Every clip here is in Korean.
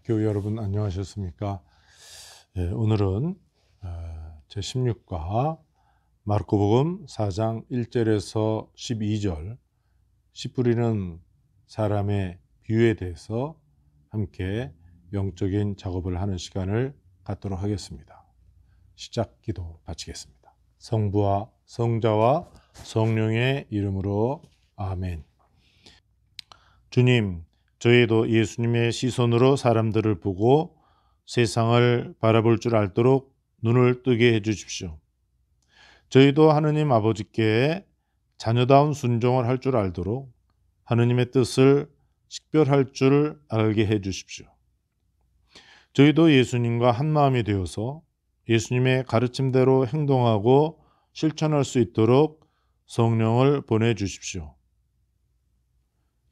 교회 여러분 안녕하셨습니까? 오늘은 제16과 마르코복음 4장 1절에서 12절 씨 뿌리는 사람의 비유에 대해서 함께 영적인 작업을 하는 시간을 갖도록 하겠습니다. 시작 기도 바치겠습니다. 성부와 성자와 성령의 이름으로 아멘. 주님, 저희도 예수님의 시선으로 사람들을 보고 세상을 바라볼 줄 알도록 눈을 뜨게 해주십시오. 저희도 하느님 아버지께 자녀다운 순종을 할 줄 알도록 하느님의 뜻을 식별할 줄 알게 해주십시오. 저희도 예수님과 한마음이 되어서 예수님의 가르침대로 행동하고 실천할 수 있도록 성령을 보내주십시오.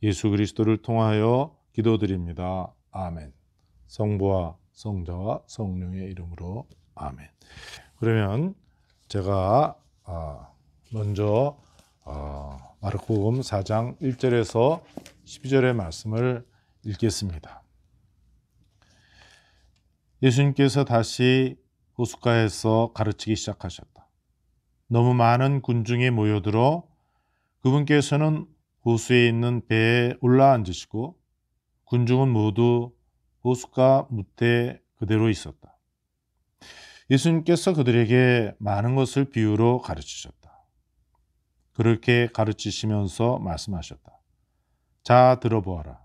예수 그리스도를 통하여 기도드립니다. 아멘. 성부와 성자와 성령의 이름으로 아멘. 그러면 제가 먼저 마르코복음 4장 1절에서 12절의 말씀을 읽겠습니다. 예수님께서 다시 호숫가에서 가르치기 시작하셨다. 너무 많은 군중이 모여들어 그분께서는 호수에 있는 배에 올라앉으시고 군중은 모두 호숫가 무태 그대로 있었다. 예수님께서 그들에게 많은 것을 비유로 가르치셨다. 그렇게 가르치시면서 말씀하셨다. 자, 들어보아라.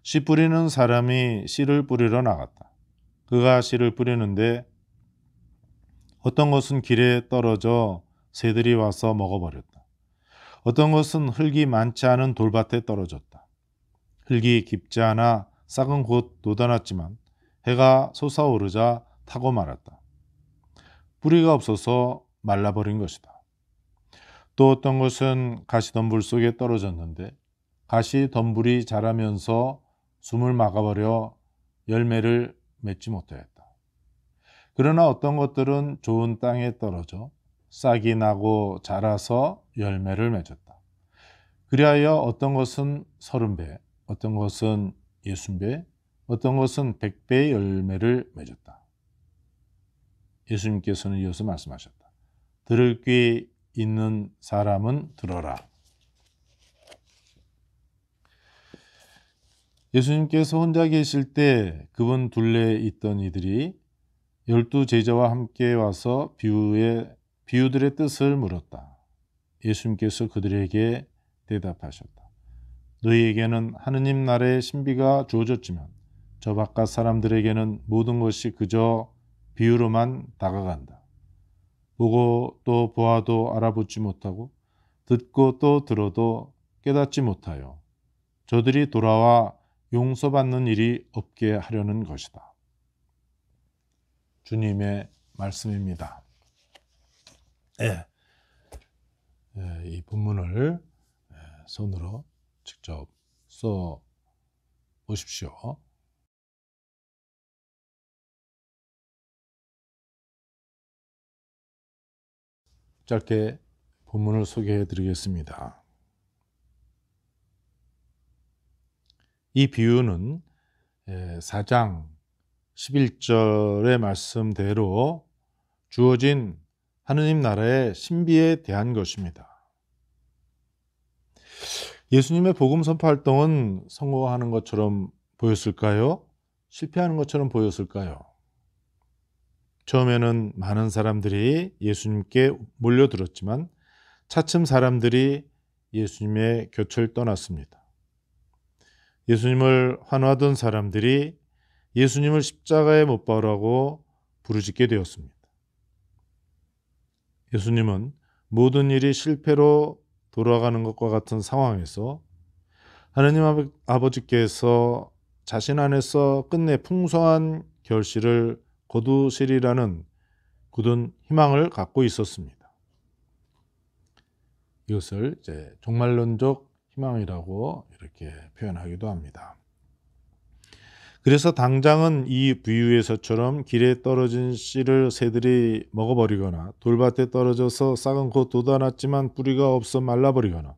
씨 뿌리는 사람이 씨를 뿌리러 나갔다. 그가 씨를 뿌리는데 어떤 것은 길에 떨어져 새들이 와서 먹어버렸다. 어떤 것은 흙이 많지 않은 돌밭에 떨어졌다. 흙이 깊지 않아 싹은 곧 돋아났지만 해가 솟아오르자 타고 말았다. 뿌리가 없어서 말라버린 것이다. 또 어떤 것은 가시덤불 속에 떨어졌는데 가시덤불이 자라면서 숨을 막아버려 열매를 맺지 못하였다. 그러나 어떤 것들은 좋은 땅에 떨어져 싹이 나고 자라서 열매를 맺었다. 그리하여 어떤 것은 30배, 어떤 것은 60배, 어떤 것은 100배의 열매를 맺었다. 예수님께서는 이어서 말씀하셨다. 들을 귀 있는 사람은 들어라. 예수님께서 혼자 계실 때 그분 둘레에 있던 이들이 12 제자와 함께 와서 비유들의 뜻을 물었다. 예수님께서 그들에게 대답하셨다. 너희에게는 하느님 나라의 신비가 주어졌지만 저 바깥 사람들에게는 모든 것이 그저 비유로만 다가간다. 보고 또 보아도 알아보지 못하고 듣고 또 들어도 깨닫지 못하여 저들이 돌아와 용서받는 일이 없게 하려는 것이다. 주님의 말씀입니다. 이 본문을 손으로 직접 써 보십시오. 짧게 본문을 소개해 드리겠습니다. 이 비유는 4장 11절의 말씀대로 주어진 하느님 나라의 신비에 대한 것입니다. 예수님의 복음 선포 활동은 성공하는 것처럼 보였을까요? 실패하는 것처럼 보였을까요? 처음에는 많은 사람들이 예수님께 몰려들었지만 차츰 사람들이 예수님의 곁을 떠났습니다. 예수님을 환호하던 사람들이 예수님을 십자가에 못 박으라고 부르짖게 되었습니다. 예수님은 모든 일이 실패로 돌아가는 것과 같은 상황에서 하느님 아버지께서 자신 안에서 끝내 풍성한 결실을 거두시리라는 굳은 희망을 갖고 있었습니다. 이것을 이제 종말론적 희망이라고 이렇게 표현하기도 합니다. 그래서 당장은 이 비유에서처럼 길에 떨어진 씨를 새들이 먹어버리거나 돌밭에 떨어져서 싹은 곧 돋아났지만 뿌리가 없어 말라버리거나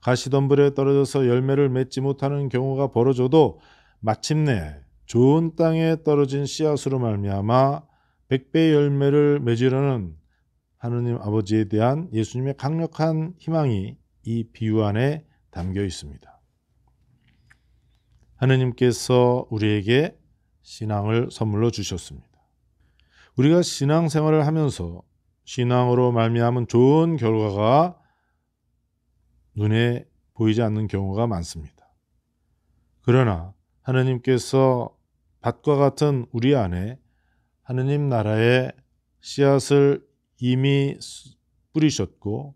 가시덤불에 떨어져서 열매를 맺지 못하는 경우가 벌어져도 마침내 좋은 땅에 떨어진 씨앗으로 말미암아 100배 열매를 맺으려는 하느님 아버지에 대한 예수님의 강력한 희망이 이 비유 안에 담겨 있습니다. 하느님께서 우리에게 신앙을 선물로 주셨습니다. 우리가 신앙생활을 하면서 신앙으로 말미암은 좋은 결과가 눈에 보이지 않는 경우가 많습니다. 그러나 하느님께서 밭과 같은 우리 안에 하느님 나라의 씨앗을 이미 뿌리셨고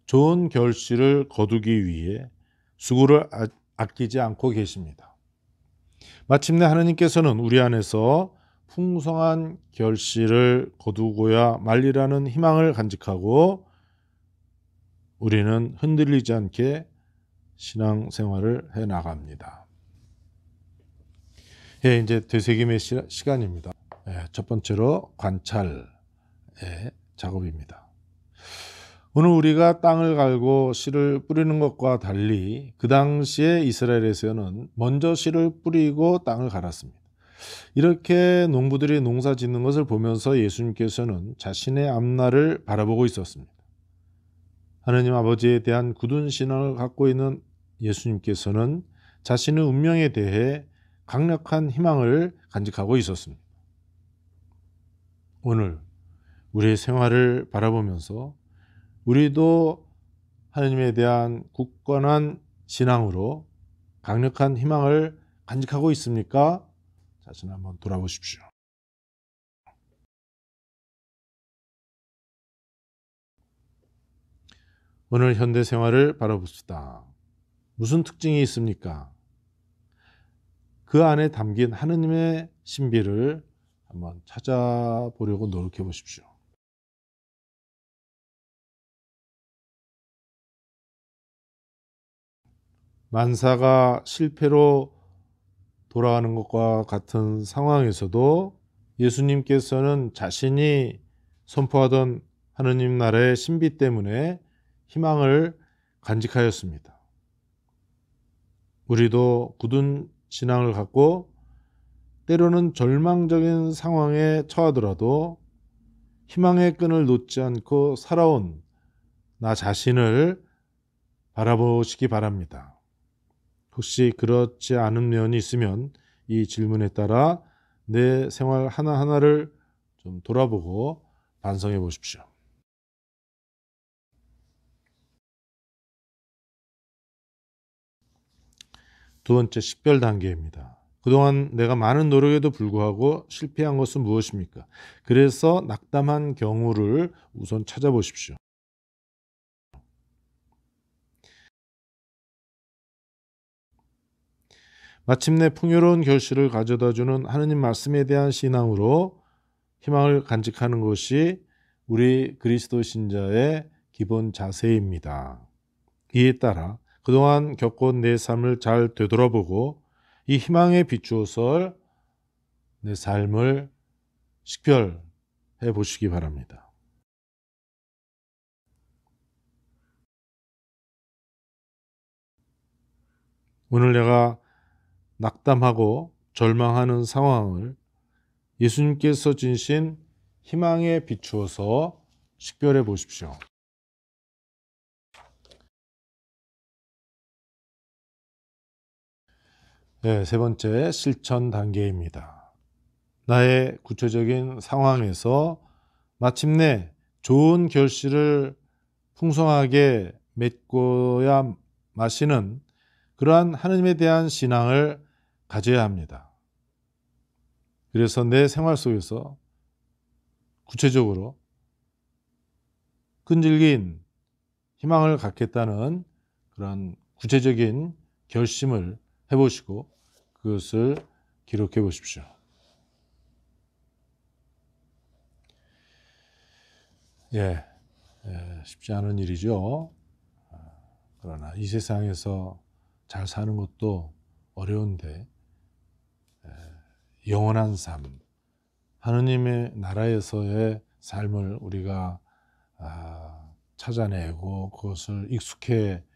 좋은 결실을 거두기 위해 수고를 아끼지 않고 계십니다. 마침내 하느님께서는 우리 안에서 풍성한 결실을 거두고야 말리라는 희망을 간직하고 우리는 흔들리지 않게 신앙생활을 해 나갑니다. 이제 되새김의 시간입니다. 첫 번째로 관찰의 작업입니다. 오늘 우리가 땅을 갈고 씨를 뿌리는 것과 달리 그 당시에 이스라엘에서는 먼저 씨를 뿌리고 땅을 갈았습니다. 이렇게 농부들이 농사 짓는 것을 보면서 예수님께서는 자신의 앞날을 바라보고 있었습니다. 하느님 아버지에 대한 굳은 신앙을 갖고 있는 예수님께서는 자신의 운명에 대해 강력한 희망을 간직하고 있었습니다. 오늘 우리의 생활을 바라보면서 우리도 하느님에 대한 굳건한 신앙으로 강력한 희망을 간직하고 있습니까? 자신을 한번 돌아보십시오. 오늘 현대 생활을 바라봅시다. 무슨 특징이 있습니까? 그 안에 담긴 하느님의 신비를 한번 찾아보려고 노력해 보십시오. 만사가 실패로 돌아가는 것과 같은 상황에서도 예수님께서는 자신이 선포하던 하느님 나라의 신비 때문에 희망을 간직하였습니다. 우리도 굳은 신앙을 갖고 때로는 절망적인 상황에 처하더라도 희망의 끈을 놓지 않고 살아온 나 자신을 바라보시기 바랍니다. 혹시 그렇지 않은 면이 있으면 이 질문에 따라 내 생활 하나하나를 좀 돌아보고 반성해 보십시오. 두 번째, 식별 단계입니다. 그동안 내가 많은 노력에도 불구하고 실패한 것은 무엇입니까? 그래서 낙담한 경우를 우선 찾아보십시오. 마침내 풍요로운 결실을 가져다주는 하느님 말씀에 대한 신앙으로 희망을 간직하는 것이 우리 그리스도 신자의 기본 자세입니다. 이에 따라 그동안 겪은 내 삶을 잘 되돌아보고 이 희망에 비추어서 내 삶을 식별해 보시기 바랍니다. 오늘 내가 낙담하고 절망하는 상황을 예수님께서 주신 희망에 비추어서 식별해 보십시오. 세 번째, 실천 단계입니다. 나의 구체적인 상황에서 마침내 좋은 결실을 풍성하게 맺고야 마시는 그러한 하느님에 대한 신앙을 가져야 합니다. 그래서 내 생활 속에서 구체적으로 끈질긴 희망을 갖겠다는 그런 구체적인 결심을 해보시고 그것을 기록해 보십시오. 쉽지 않은 일이죠. 그러나 이 세상에서 잘 사는 것도 어려운데 영원한 삶, 하느님의 나라에서의 삶을 우리가 찾아내고 그것을 익숙해지게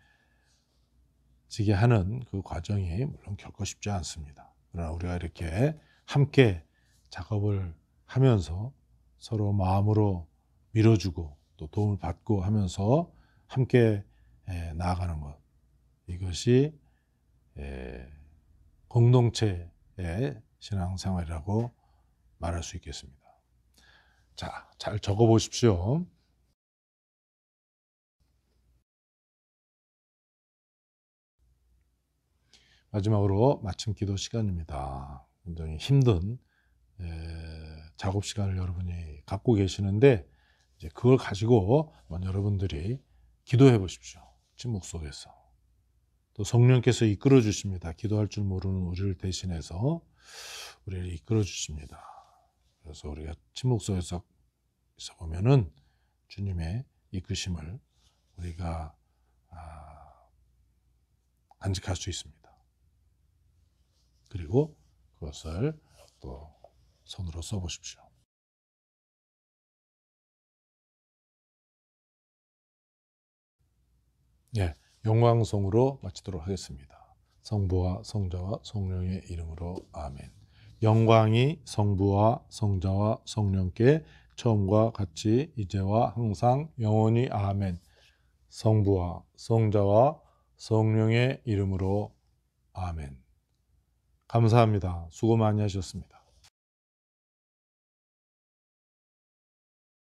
하는 그 과정이 물론 결코 쉽지 않습니다. 그러나 우리가 이렇게 함께 작업을 하면서 서로 마음으로 밀어주고 또 도움을 받고 하면서 함께 나아가는 것, 이것이 공동체의 신앙생활이라고 말할 수 있겠습니다. 자, 잘 적어 보십시오. 마지막으로 마침 기도 시간입니다. 굉장히 힘든 작업 시간을 여러분이 갖고 계시는데, 이제 그걸 가지고 여러분들이 기도해 보십시오. 침묵 속에서. 또 성령께서 이끌어 주십니다. 기도할 줄 모르는 우리를 대신해서 우리를 이끌어 주십니다. 그래서 우리가 침묵 속에서 보면은 주님의 이끄심을 우리가 간직할 수 있습니다. 그리고 그것을 또 손으로 써보십시오. 예, 영광송으로 마치도록 하겠습니다. 성부와 성자와 성령의 이름으로 아멘. 영광이 성부와 성자와 성령께 처음과 같이 이제와 항상 영원히 아멘. 성부와 성자와 성령의 이름으로 아멘. 감사합니다. 수고 많이 하셨습니다.